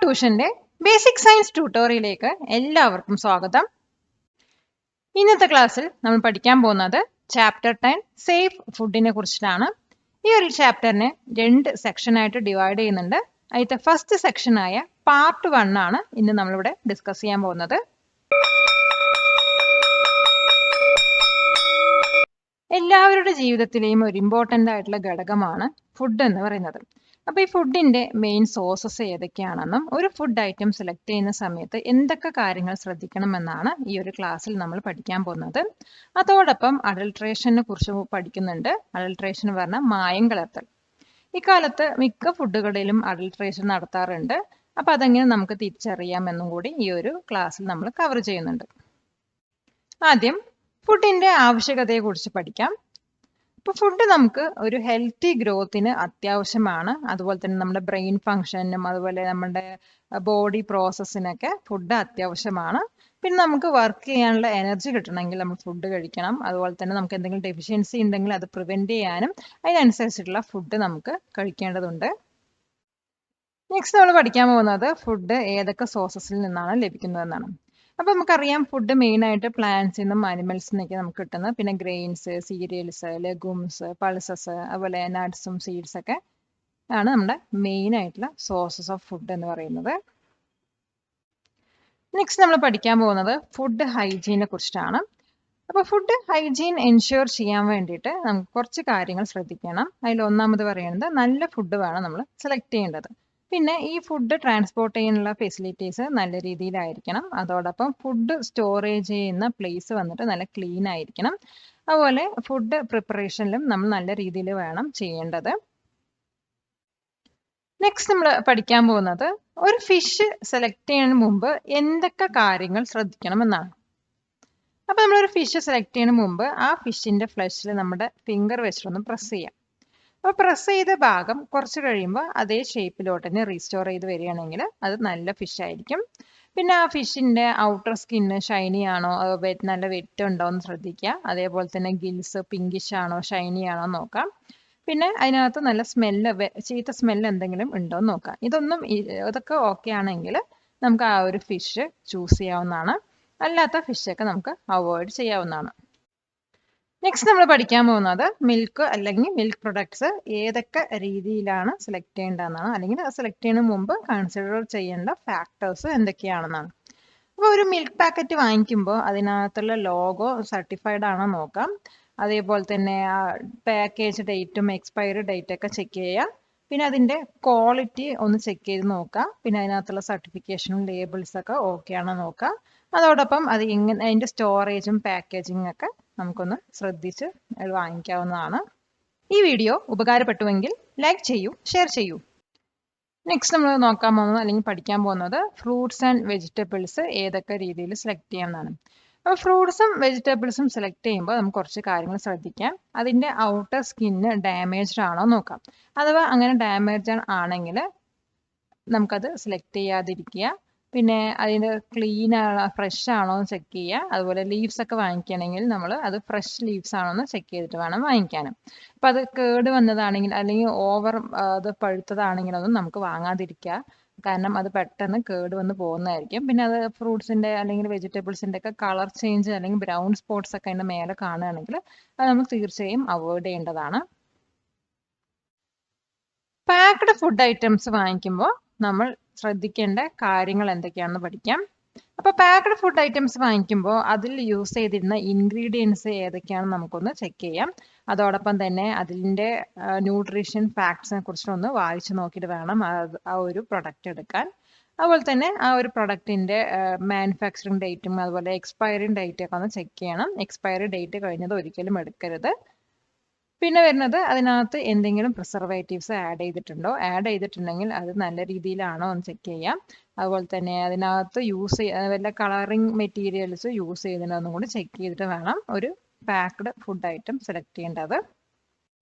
ട്യൂഷന്റെ basic science ട്യൂട്ടോറിയലിലേക്ക് എല്ലാവർക്കും സ്വാഗതം. ഇന്നത്തെ ക്ലാസ്സിൽ നമ്മൾ പഠിക്കാൻ പോകുന്നത് ചാപ്റ്റർ 10 സേഫ് ഫുഡിനെ കുറിച്ചിട്ടാണ്. ഈ ഒരു ചാപ്റ്ററിനെ 2 സെക്ഷനായിട്ട് ഡിവൈഡ് ചെയ്യുന്നുണ്ട്. അതിലത്തെ ഫസ്റ്റ് സെക്ഷനായ പാർട്ട് 1 ആണ് ഇന്ന് നമ്മളിവിടെ ഡിസ്കസ് ചെയ്യാൻ പോകുന്നത്. എല്ലാവരുടെ ജീവിതത്തിലെയും ഒരു ഇമ്പോർട്ടൻ്റ് ആയിട്ടുള്ള ഘടകമാണ് ഫുഡ് എന്ന് പറയുന്നത്. അപ്പോൾ ഈ ഫുഡിന്റെ മെയിൻ സോഴ്സസ് ഏതൊക്കെയാണെന്നും ഒരു ഫുഡ് ഐറ്റം സെലക്ട് ചെയ്യുന്ന സമയത്ത് എന്തൊക്കെ കാര്യങ്ങൾ ശ്രദ്ധിക്കണമെന്നാണ് ഈ ഒരു ക്ലാസ്സിൽ നമ്മൾ പഠിക്കാൻ പോകുന്നത്. അതോടൊപ്പം അഡൾട്രേഷനെ കുറിച്ച് പഠിക്കുന്നുണ്ട്. അഡൾട്രേഷൻ പറഞ്ഞാൽ മായം കലർത്തൽ. ഇക്കാലത്ത് മിക്ക ഫുഡുകളിലും അഡൾട്രേഷൻ നടത്താറുണ്ട്. അപ്പോൾ അതെങ്ങനെ നമുക്ക് തിരിച്ചറിയാമെന്നും കൂടി ഈ ഒരു ക്ലാസ്സിൽ നമ്മൾ കവർ ചെയ്യുന്നുണ്ട്. ആദ്യം ഫുഡിന്റെ ആവശ്യകതയെക്കുറിച്ച് പഠിക്കാം. ഇപ്പോൾ ഫുഡ് നമുക്ക് ഒരു ഹെൽത്തി ഗ്രോത്തിന് അത്യാവശ്യമാണ്. അതുപോലെ തന്നെ നമ്മുടെ ബ്രെയിൻ ഫങ്ഷനും അതുപോലെ നമ്മുടെ ബോഡി പ്രോസസ്സിനൊക്കെ ഫുഡ് അത്യാവശ്യമാണ്. പിന്നെ നമുക്ക് വർക്ക് ചെയ്യാനുള്ള എനർജി കിട്ടണമെങ്കിൽ നമ്മൾ ഫുഡ് കഴിക്കണം. അതുപോലെ തന്നെ നമുക്ക് എന്തെങ്കിലും ഡെഫിഷ്യൻസി ഉണ്ടെങ്കിൽ അത് പ്രിവെന്റ് ചെയ്യാനും അതിനനുസരിച്ചിട്ടുള്ള ഫുഡ് നമുക്ക് കഴിക്കേണ്ടതുണ്ട്. നെക്സ്റ്റ് നമ്മൾ പഠിക്കാൻ പോകുന്നത് ഫുഡ് ഏതൊക്കെ സോഴ്സസിൽ നിന്നാണ് ലഭിക്കുന്നതെന്നാണ്. അപ്പോൾ നമുക്കറിയാം ഫുഡ് മെയിനായിട്ട് പ്ലാന്റ്സിൽ നിന്നും അനിമൽസിൽ നിന്നൊക്കെ നമുക്ക് കിട്ടുന്നത്. പിന്നെ ഗ്രെയിൻസ്, സീരിയൽസ്, ലെഗൂംസ്, പൾസസ്, അതുപോലെ നട്ട്സും സീഡ്സ് ഒക്കെ ആണ് നമ്മുടെ മെയിൻ ആയിട്ടുള്ള സോഴ്സസ് ഓഫ് ഫുഡ് എന്ന് പറയുന്നത്. നെക്സ്റ്റ് നമ്മൾ പഠിക്കാൻ പോകുന്നത് ഫുഡ് ഹൈജീനെ കുറിച്ചിട്ടാണ്. അപ്പോൾ ഫുഡ് ഹൈജീൻ എൻഷുർ ചെയ്യാൻ വേണ്ടിയിട്ട് നമുക്ക് കുറച്ച് കാര്യങ്ങൾ ശ്രദ്ധിക്കണം. അതിൽ ഒന്നാമത് പറയുന്നത് നല്ല ഫുഡ് വേണം നമ്മൾ സെലക്ട് ചെയ്യേണ്ടത്. പിന്നെ ഈ ഫുഡ് ട്രാൻസ്പോർട്ട് ചെയ്യാനുള്ള ഫെസിലിറ്റീസ് നല്ല രീതിയിലായിരിക്കണം. അതോടൊപ്പം ഫുഡ് സ്റ്റോറേജ് ചെയ്യുന്ന പ്ലേസ് വന്നിട്ട് നല്ല ക്ലീൻ ആയിരിക്കണം. അതുപോലെ ഫുഡ് പ്രിപ്പറേഷനിലും നമ്മൾ നല്ല രീതിയിൽ വേണം ചെയ്യേണ്ടത്. നെക്സ്റ്റ് നമ്മൾ പഠിക്കാൻ പോകുന്നത് ഒരു ഫിഷ് സെലക്ട് ചെയ്യുന്നതിന് മുമ്പ് എന്തൊക്കെ കാര്യങ്ങൾ ശ്രദ്ധിക്കണം എന്നാണ്. അപ്പോൾ നമ്മളൊരു ഫിഷ് സെലക്ട് ചെയ്യുന്നതിന് മുമ്പ് ആ ഫിഷിന്റെ ഫ്ലഷിൽ നമ്മുടെ ഫിംഗർ വെച്ചിട്ടൊന്ന് പ്രസ് ചെയ്യാം. അപ്പോൾ പ്രസ് ചെയ്ത ഭാഗം കുറച്ച് കഴിയുമ്പോൾ അതേ ഷേപ്പിലോട്ട് തന്നെ റീസ്റ്റോർ ചെയ്ത് വരികയാണെങ്കിൽ അത് നല്ല ഫിഷ് ആയിരിക്കും. പിന്നെ ആ ഫിഷിന്റെ ഔട്ടർ സ്കിന്ന് ഷൈനി ആണോ, നല്ല വെറ്റ് ഉണ്ടോ എന്ന് ശ്രദ്ധിക്കുക. അതേപോലെ തന്നെ ഗിൽസ് പിങ്കിഷ് ആണോ ഷൈനി ആണോ നോക്കാം. പിന്നെ അതിനകത്ത് നല്ല സ്മെല്ല്, ചീത്ത സ്മെല്ല് എന്തെങ്കിലും ഉണ്ടോ എന്ന് നോക്കാം. ഇതൊക്കെ ഓക്കെ ആണെങ്കിൽ നമുക്ക് ആ ഒരു ഫിഷ് ചൂസ് ചെയ്യാവുന്നതാണ്. അല്ലാത്ത ഫിഷൊക്കെ നമുക്ക് അവോയ്ഡ് ചെയ്യാവുന്നതാണ്. നെക്സ്റ്റ് നമ്മൾ പഠിക്കാൻ പോകുന്നത് മിൽക്ക് അല്ലെങ്കിൽ മിൽക്ക് പ്രൊഡക്ട്സ് ഏതൊക്കെ രീതിയിലാണ് സെലക്ട് ചെയ്യേണ്ടതെന്നാണ്, അല്ലെങ്കിൽ സെലക്ട് ചെയ്യുന്നതിന് മുമ്പ് കൺസിഡർ ചെയ്യേണ്ട ഫാക്ടേഴ്സ് എന്തൊക്കെയാണെന്നാണ്. അപ്പോൾ ഒരു മിൽക്ക് പാക്കറ്റ് വാങ്ങിക്കുമ്പോൾ അതിനകത്തുള്ള ലോഗോ സർട്ടിഫൈഡ് ആണോ നോക്കാം. അതേപോലെ തന്നെ പാക്കേജ് ഡേറ്റും എക്സ്പയറി ഡേറ്റ് ഒക്കെ ചെക്ക് ചെയ്യാം. പിന്നെ അതിൻ്റെ ക്വാളിറ്റി ഒന്ന് ചെക്ക് ചെയ്ത് നോക്കാം. പിന്നെ അതിനകത്തുള്ള സർട്ടിഫിക്കേഷനും ലേബിൾസ് ഒക്കെ ഓക്കെ ആണോ നോക്കാം. അതോടൊപ്പം അതിൻ്റെ സ്റ്റോറേജും പാക്കേജിങ് ഒക്കെ നമുക്കൊന്ന് ശ്രദ്ധിച്ച് വാങ്ങിക്കാവുന്നതാണ്. ഈ വീഡിയോ ഉപകാരപ്പെട്ടുവെങ്കിൽ ലൈക്ക് ചെയ്യൂ, ഷെയർ ചെയ്യൂ. നെക്സ്റ്റ് നമ്മൾ നോക്കാൻ പോകുന്നത് അല്ലെങ്കിൽ പഠിക്കാൻ പോകുന്നത് ഫ്രൂട്ട്സ് ആൻഡ് വെജിറ്റബിൾസ് ഏതൊക്കെ രീതിയിൽ സെലക്ട് ചെയ്യാമെന്നാണ്. അപ്പോൾ ഫ്രൂട്ട്സും വെജിറ്റബിൾസും സെലക്ട് ചെയ്യുമ്പോൾ നമുക്ക് കുറച്ച് കാര്യങ്ങൾ ശ്രദ്ധിക്കാം. അതിൻ്റെ ഔട്ടർ സ്കിന്ന് ഡാമേജ്ഡ് ആണോ നോക്കാം. അഥവാ അങ്ങനെ ഡാമേജ് ആണെങ്കിൽ നമുക്കത് സെലക്ട് ചെയ്യാതിരിക്കുക. പിന്നെ അതിൻ്റെ ക്ലീൻ ആണോ ഫ്രഷ് ആണോ എന്ന് ചെക്ക് ചെയ്യുക. അതുപോലെ ലീവ്സ് ഒക്കെ വാങ്ങിക്കുകയാണെങ്കിൽ നമ്മൾ അത് ഫ്രഷ് ലീവ്സ് ആണോ എന്ന് ചെക്ക് ചെയ്തിട്ട് വേണം വാങ്ങിക്കാനും. അപ്പം അത് കേട് വന്നതാണെങ്കിൽ അല്ലെങ്കിൽ ഓവർ അത് പഴുത്തതാണെങ്കിലൊന്നും നമുക്ക് വാങ്ങാതിരിക്കുക. കാരണം അത് പെട്ടെന്ന് കേട് വന്ന് പോകുന്നതായിരിക്കും. പിന്നെ അത് ഫ്രൂട്ട്സിൻ്റെ അല്ലെങ്കിൽ വെജിറ്റബിൾസിൻ്റെ ഒക്കെ കളർ ചേഞ്ച് അല്ലെങ്കിൽ ബ്രൗൺ സ്പോട്ട്സ് ഒക്കെ അതിൻ്റെ മേലെ കാണുകയാണെങ്കിൽ അത് നമുക്ക് തീർച്ചയായും അവോയ്ഡ് ചെയ്യേണ്ടതാണ്. പാക്ക്ഡ് ഫുഡ് ഐറ്റംസ് വാങ്ങിക്കുമ്പോൾ നമ്മൾ ശ്രദ്ധിക്കേണ്ട കാര്യങ്ങൾ എന്തൊക്കെയാണെന്ന് പഠിക്കാം. അപ്പോൾ പാക്ക്ഡ് ഫുഡ് ഐറ്റംസ് വാങ്ങിക്കുമ്പോൾ അതിൽ യൂസ് ചെയ്തിരുന്ന ഇൻഗ്രീഡിയൻസ് ഏതൊക്കെയാണെന്ന് നമുക്കൊന്ന് ചെക്ക് ചെയ്യാം. അതോടൊപ്പം തന്നെ അതിൻ്റെ ന്യൂട്രീഷൻ ഫാക്ട്സിനെ കുറിച്ചൊന്ന് വായിച്ചു നോക്കിയിട്ട് വേണം ആ ഒരു പ്രൊഡക്റ്റ് എടുക്കാൻ. അതുപോലെ തന്നെ ആ ഒരു പ്രൊഡക്റ്റിൻ്റെ മാനുഫാക്ചറിങ് ഡേറ്റും അതുപോലെ എക്സ്പയറി ഡേറ്റ് ഒക്കെ ഒന്ന് ചെക്ക് ചെയ്യണം. എക്സ്പയറി ഡേറ്റ് കഴിഞ്ഞത് ഒരിക്കലും എടുക്കരുത്. പിന്നെ വരുന്നത് അതിനകത്ത് എന്തെങ്കിലും പ്രിസർവേറ്റീവ്സ് ആഡ് ചെയ്തിട്ടുണ്ടോ. ആഡ് ചെയ്തിട്ടുണ്ടെങ്കിൽ അത് നല്ല രീതിയിലാണോ എന്ന് ചെക്ക് ചെയ്യാം. അതുപോലെ തന്നെ അതിനകത്ത് വല്ല കളറിങ് മെറ്റീരിയൽസ് യൂസ് ചെയ്തിട്ടുണ്ടെന്നും കൂടി ചെക്ക് ചെയ്തിട്ട് വേണം ഒരു പാക്ക്ഡ് ഫുഡ് ഐറ്റം സെലക്ട് ചെയ്യേണ്ടത്.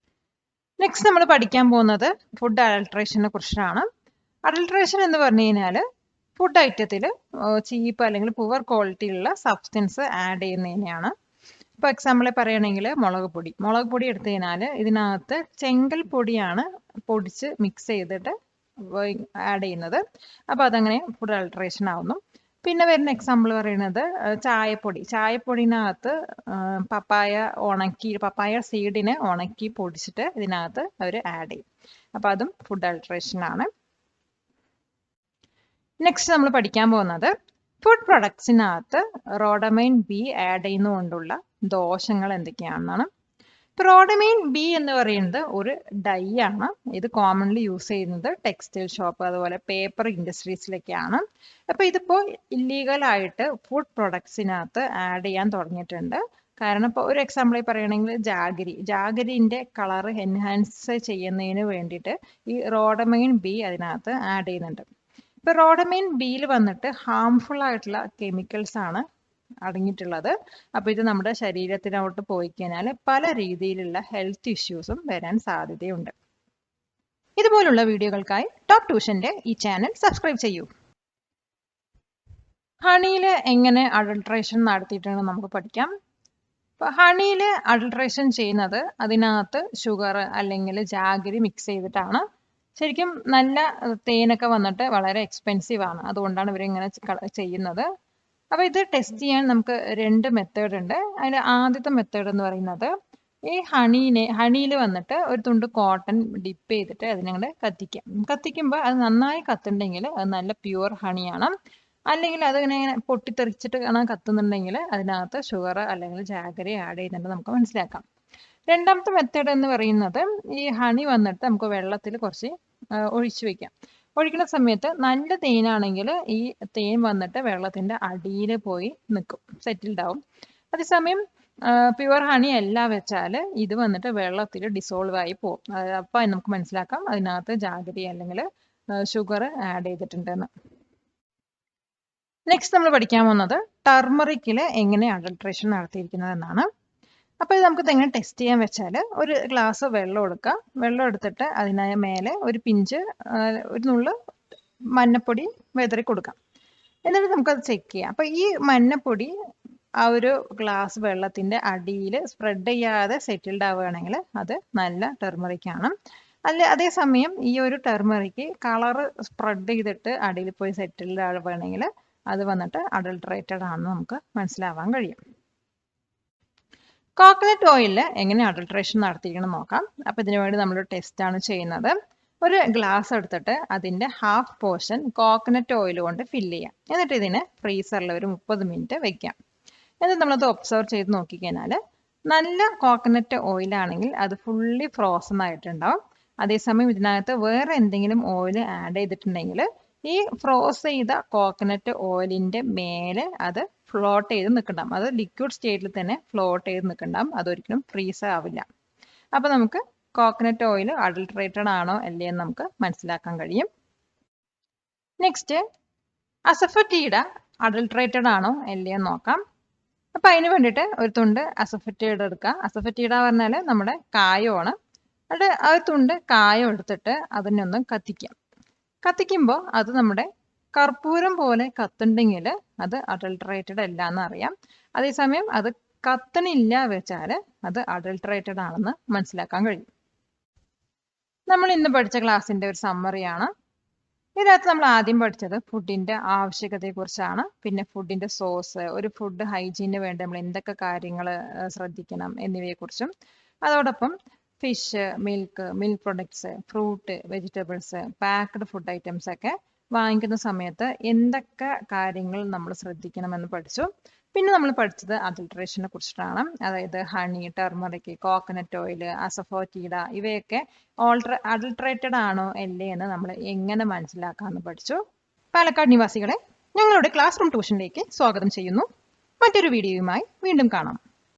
നെക്സ്റ്റ് നമ്മൾ പഠിക്കാൻ പോകുന്നത് ഫുഡ് അഡൾട്രേഷനെ കുറിച്ചാണ്. അഡൾട്രേഷൻ എന്ന് പറഞ്ഞു കഴിഞ്ഞാൽ ഫുഡ് ഐറ്റത്തിൽ ചീപ്പ് അല്ലെങ്കിൽ പുവർ ക്വാളിറ്റിയുള്ള സബ്സ്റ്റൻസ് ആഡ് ചെയ്യുന്നതിനെയാണ്. ഇപ്പോൾ എക്സാമ്പിൾ പറയുകയാണെങ്കിൽ മുളക് പൊടി എടുത്തു കഴിഞ്ഞാൽ ഇതിനകത്ത് ചെങ്കൽ പൊടിയാണ് പൊടിച്ച് മിക്സ് ചെയ്തിട്ട് ആഡ് ചെയ്യുന്നത്. അപ്പോൾ അതങ്ങനെ ഫുഡ് അഡൾട്രേഷൻ ആവുന്നു. പിന്നെ വരുന്ന എക്സാമ്പിൾ പറയുന്നത് ചായപ്പൊടിനകത്ത് പപ്പായ സീഡിനെ ഉണക്കി പൊടിച്ചിട്ട് ഇതിനകത്ത് അവർ ആഡ് ചെയ്യും. അപ്പോൾ അതും ഫുഡ് അഡൾട്രേഷൻ ആണ്. നെക്സ്റ്റ് നമ്മൾ പഠിക്കാൻ പോകുന്നത് ഫുഡ് പ്രൊഡക്ട്സിനകത്ത് റോഡമൈൻ ബി ആഡ് ചെയ്യുന്നതുകൊണ്ടുള്ള ദോഷങ്ങൾ എന്തൊക്കെയാണെന്നാണ്. റോഡമൈൻ ബി എന്ന് പറയുന്നത് ഒരു ഡൈ ആണ്. ഇത് കോമൺലി യൂസ് ചെയ്യുന്നത് ടെക്സ്റ്റൈൽ ഷോപ്പ് അതുപോലെ പേപ്പർ ഇൻഡസ്ട്രീസിലൊക്കെയാണ്. അപ്പോൾ ഇതിപ്പോൾ ഇല്ലീഗലായിട്ട് ഫുഡ് പ്രൊഡക്ട്സിനകത്ത് ആഡ് ചെയ്യാൻ തുടങ്ങിയിട്ടുണ്ട്. കാരണം ഇപ്പോൾ ഒരു എക്സാമ്പിൾ പറയുകയാണെങ്കിൽ ജാഗരിൻ്റെ കളർ എൻഹാൻസ് ചെയ്യുന്നതിന് വേണ്ടിയിട്ട് ഈ റോഡമൈൻ ബി അതിനകത്ത് ആഡ് ചെയ്യുന്നുണ്ട്. ഇപ്പോൾ റോഡമൈൻ ബിയിൽ വന്നിട്ട് ഹാംഫുൾ ആയിട്ടുള്ള കെമിക്കൽസ് ആണ് അടങ്ങിയിട്ടുള്ളത്. അപ്പോൾ ഇത് നമ്മുടെ ശരീരത്തിനോട്ട് പോയി കഴിഞ്ഞാൽ പല രീതിയിലുള്ള ഹെൽത്ത് ഇഷ്യൂസും വരാൻ സാധ്യതയുണ്ട്. ഇതുപോലുള്ള വീഡിയോകൾക്കായി ടോപ്പ് ട്യൂഷന്റെ ഈ ചാനൽ സബ്സ്ക്രൈബ് ചെയ്യൂ. ഹണിയിൽ എങ്ങനെ അഡൾട്രേഷൻ നടത്തിയിട്ടുണ്ടെന്ന് നമുക്ക് പഠിക്കാം. അപ്പോൾ ഹണിയിൽ അഡൾട്രേഷൻ ചെയ്യുന്നത് അതിനകത്ത് ഷുഗർ അല്ലെങ്കിൽ ജാഗരി മിക്സ് ചെയ്തിട്ടാണ്. ശരിക്കും നല്ല തേനൊക്കെ വന്നിട്ട് വളരെ എക്സ്പെൻസീവ് ആണ്. അതുകൊണ്ടാണ് ഇവരിങ്ങനെ ചെയ്യുന്നത്. അപ്പോൾ ഇത് ടെസ്റ്റ് ചെയ്യാൻ നമുക്ക് 2 മെത്തേഡ് ഉണ്ട്. അതിൽ ആദ്യത്തെ മെത്തേഡ് എന്ന് പറയുന്നത് ഈ ഹണിയിൽ വന്നിട്ട് ഒരു തുണ്ട് കോട്ടൺ ഡിപ്പ് ചെയ്തിട്ട് അതിനങ്ങോട്ട് കത്തിക്കുമ്പോൾ അത് നന്നായി കത്തുണ്ടെങ്കിൽ അത് നല്ല പ്യുവർ ഹണിയാണ്. അല്ലെങ്കിൽ അതിങ്ങനെ പൊട്ടിത്തെറിച്ചിട്ട് കത്തുന്നുണ്ടെങ്കിൽ അതിനകത്ത് ഷുഗർ അല്ലെങ്കിൽ ജാഗരി ആഡ് ചെയ്യുന്നുണ്ട് നമുക്ക് മനസ്സിലാക്കാം. രണ്ടാമത്തെ മെത്തേഡ് എന്ന് പറയുന്നത് ഈ ഹണി വന്നിട്ട് നമുക്ക് വെള്ളത്തിൽ കുറച്ച് ഒഴിച്ചു വെക്കാം. ഒഴിക്കുന്ന സമയത്ത് നല്ല തേനാണെങ്കിൽ ഈ തേൻ വന്നിട്ട് വെള്ളത്തിൻ്റെ അടിയിൽ പോയി നിൽക്കും, സെറ്റിൽഡ് ആവും. അതേസമയം പ്യുവർ ഹണി അല്ല വെച്ചാൽ ഇത് വന്നിട്ട് വെള്ളത്തിൽ ഡിസോൾവ് ആയി പോകും. അപ്പം നമുക്ക് മനസ്സിലാക്കാം അതിനകത്ത് ജാഗരി അല്ലെങ്കിൽ ഷുഗർ ആഡ് ചെയ്തിട്ടുണ്ടെന്ന്. നെക്സ്റ്റ് നമ്മൾ പഠിക്കാൻ പോകുന്നത് ടർമറിക്കിൽ എങ്ങനെ അഡൾട്രേഷൻ നടത്തിയിരിക്കുന്നത് എന്നാണ്. അപ്പോൾ ഇത് നമുക്ക് എങ്ങനെ ടെസ്റ്റ് ചെയ്യാൻ വെച്ചാൽ ഒരു ഗ്ലാസ് വെള്ളം എടുക്കുക. വെള്ളം എടുത്തിട്ട് അതിന് മേലെ ഒരു പിഞ്ച് ഒരു നുള്ള് മഞ്ഞപ്പൊടി വിതറി കൊടുക്കാം. എന്നിട്ട് നമുക്കത് ചെക്ക് ചെയ്യാം. അപ്പോൾ ഈ മഞ്ഞപ്പൊടി ആ ഒരു ഗ്ലാസ് വെള്ളത്തിൻ്റെ അടിയിൽ സ്പ്രെഡ് ചെയ്യാതെ സെറ്റിൽഡ് ആവുകയാണെങ്കിൽ അത് നല്ല ടെർമറിക്കാണ്. അതേസമയം ഈ ഒരു ടെർമറിക്ക് കളറ് സ്പ്രെഡ് ചെയ്തിട്ട് അടിയിൽ പോയി സെറ്റിൽഡ് ആവുകയാണെങ്കിൽ അത് വന്നിട്ട് അഡൾട്രേറ്റഡ് ആണെന്ന് നമുക്ക് മനസ്സിലാവാൻ കഴിയും. കോക്കനട്ട് ഓയിലിൽ എങ്ങനെ അഡൾട്രേഷൻ നടത്തിയിരിക്കണം നോക്കാം. അപ്പോൾ ഇതിനു വേണ്ടി നമ്മളൊരു ടെസ്റ്റാണ് ചെയ്യുന്നത്. ഒരു ഗ്ലാസ് എടുത്തിട്ട് അതിൻ്റെ ഹാഫ് പോർഷൻ കോക്കനട്ട് ഓയിൽ കൊണ്ട് ഫില്ല് ചെയ്യാം. എന്നിട്ട് ഇതിനെ ഫ്രീസറിൽ ഒരു 30 മിനിറ്റ് വെക്കാം. എന്നിട്ട് നമ്മളത് ഒബ്സർവ് ചെയ്ത് നോക്കിക്കഴിഞ്ഞാൽ നല്ല കോക്കനട്ട് ഓയിലാണെങ്കിൽ അത് ഫുള്ളി ഫ്രോസൺ ആയിട്ടുണ്ടാവും. അതേസമയം ഇതിനകത്ത് വേറെ എന്തെങ്കിലും ഓയിൽ ആഡ് ചെയ്തിട്ടുണ്ടെങ്കിൽ ഈ ഫ്രോസ് ചെയ്ത കോക്കനട്ട് ഓയിലിൻ്റെ മേലെ അത് ഫ്ലോട്ട് ചെയ്ത് നിൽക്കണ്ടാവും. അത് ലിക്വിഡ് സ്റ്റേറ്റിൽ തന്നെ ഫ്ലോട്ട് ചെയ്ത് നിൽക്കണ്ടാവും. അതൊരിക്കലും ഫ്രീസ് ആവില്ല. അപ്പോൾ നമുക്ക് കോക്കനട്ട് ഓയിൽ അഡൾട്രേറ്റഡ് ആണോ അല്ലേ എന്ന് നമുക്ക് മനസ്സിലാക്കാൻ കഴിയും. നെക്സ്റ്റ് അസഫറ്റീഡ അഡൾട്രേറ്റഡ് ആണോ അല്ലേ എന്ന് നോക്കാം. അപ്പോൾ അതിന് വേണ്ടിയിട്ട് ഒരു തുണ്ട് അസഫറ്റീഡ എടുക്കുക. അസഫറ്റീഡ പറഞ്ഞാൽ നമ്മുടെ കായമാണ്. അത് ആ ഒരു തുണ്ട് കായം എടുത്തിട്ട് അതിനൊന്ന് കത്തിക്കാം. കത്തിക്കുമ്പോൾ അത് നമ്മുടെ കർപ്പൂരം പോലെ കത്തുണ്ടെങ്കിൽ അത് അഡൾട്രേറ്റഡ് അല്ല എന്നറിയാം. അതേസമയം അത് കത്തണില്ല വെച്ചാൽ അത് അഡൾട്രേറ്റഡ് ആണെന്ന് മനസ്സിലാക്കാൻ കഴിയും. നമ്മൾ ഇന്ന് പഠിച്ച ക്ലാസ്സിൻ്റെ ഒരു സമ്മറിയാണ്. ഇതിനകത്ത് നമ്മൾ ആദ്യം പഠിച്ചത് ഫുഡിൻ്റെ ആവശ്യകതയെക്കുറിച്ചാണ്. പിന്നെ ഫുഡിൻ്റെ സോഴ്സ്, ഒരു ഫുഡ് ഹൈജീന് വേണ്ടി നമ്മൾ എന്തൊക്കെ കാര്യങ്ങൾ ശ്രദ്ധിക്കണം എന്നിവയെക്കുറിച്ചും, അതോടൊപ്പം fish, milk products, fruit, vegetables, packed food items ഒക്കെ വാങ്ങിക്കുന്ന സമയത്ത് എന്തൊക്കെ കാര്യങ്ങൾ നമ്മൾ ശ്രദ്ധിക്കണമെന്ന് പഠിച്ചു. പിന്നെ നമ്മൾ പഠിച്ചത് അഡൾട്രേഷനെ കുറിച്ചിട്ടാണ്. അതായത് ഹണി, ടെർമറിക്, കോക്കനട്ട് ഓയിൽ, അസഫോറ്റീഡ ഇവയൊക്കെ അഡൾട്രേറ്റഡ് ആണോ അല്ലേ എന്ന് നമ്മൾ എങ്ങനെ മനസ്സിലാക്കാമെന്ന് പഠിച്ചു. പാലക്കാട് നിവാസികളെ ഞങ്ങളുടെ ക്ലാസ് റൂം ട്യൂഷനിലേക്ക് സ്വാഗതം ചെയ്യുന്നു. മറ്റൊരു വീഡിയോയുമായി വീണ്ടും കാണാം.